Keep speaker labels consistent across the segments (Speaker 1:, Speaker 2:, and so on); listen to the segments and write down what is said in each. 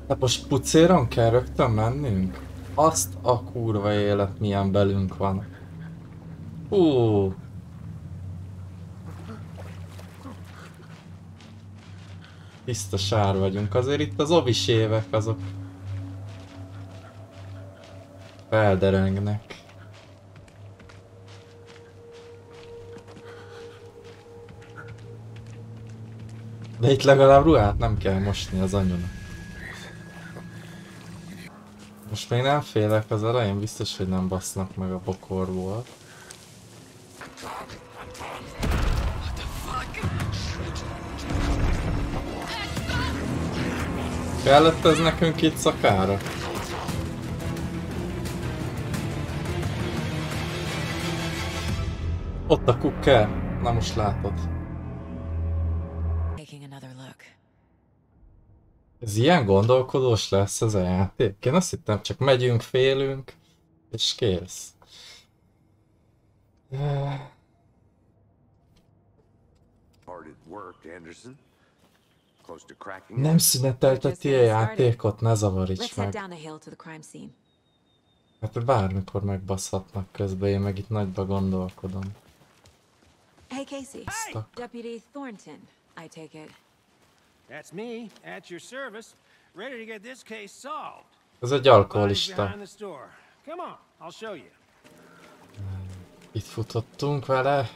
Speaker 1: Hát most pucéron kell rögtön mennünk? Azt a kurva élet milyen belünk van. Hú. Tiszta sár vagyunk. Azért itt az ovis évek azok felderengnek. De itt legalább ruhát nem kell mosni az anyunak. Most még nem félek, az elején biztos, hogy nem basznak meg a bokorból. Kellett ez nekünk itt szakára? Ott a kukker. Na most látod. Ez ilyen gondolkodós lesz ez a játék? Én azt hittem csak megyünk, félünk, és kész. Nem szünetelteti a játékot, ne zavaríts meg. Hát bármikor megbaszhatnak közben, én meg itt nagyba gondolkodom.
Speaker 2: Hey Casey, Deputy Thornton, I take it.
Speaker 3: That's me, at your service, ready to get this case solved.
Speaker 1: Ez egy alkoholista.
Speaker 3: Come on, I'll show you.
Speaker 1: Itt futottunk vele.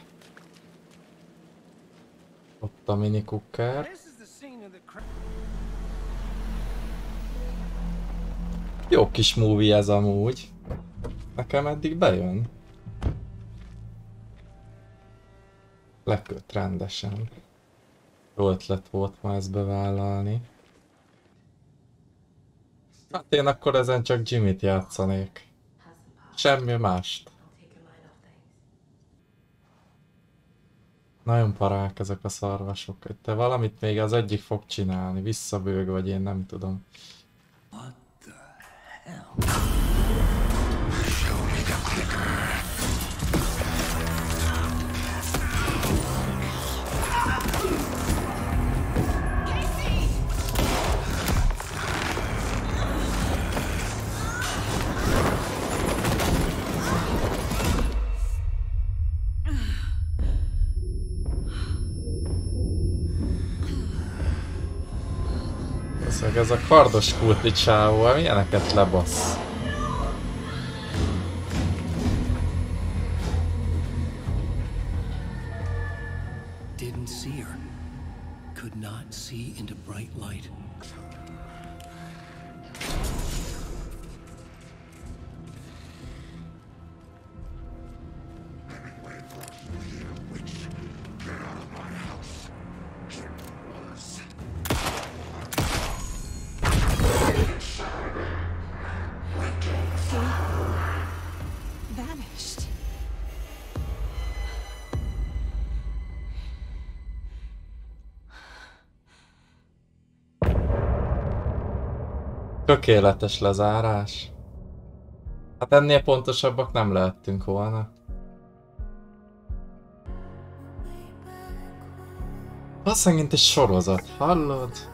Speaker 1: Ott a mini kukker. Jó kis movie ez amúgy. Nekem eddig bejön. Leköt rendesen. Jó ötlet volt ma ezt bevállalni. Hát én akkor ezen csak Jimmy-t játszanék. Semmi mást. Nagyon parák ezek a szarvasok. Te valamit még az egyik fog csinálni. Visszabőg vagy én nem tudom.
Speaker 4: What the hell? Show me the clicker.
Speaker 1: Ez a kardos kulti csávó, milyeneket lebasz.
Speaker 4: Didn't see her. Could not see into bright light.
Speaker 1: Tökéletes lezárás. Hát ennél pontosabbak nem lehettünk volna. Azt megint egy sorozat, hallod?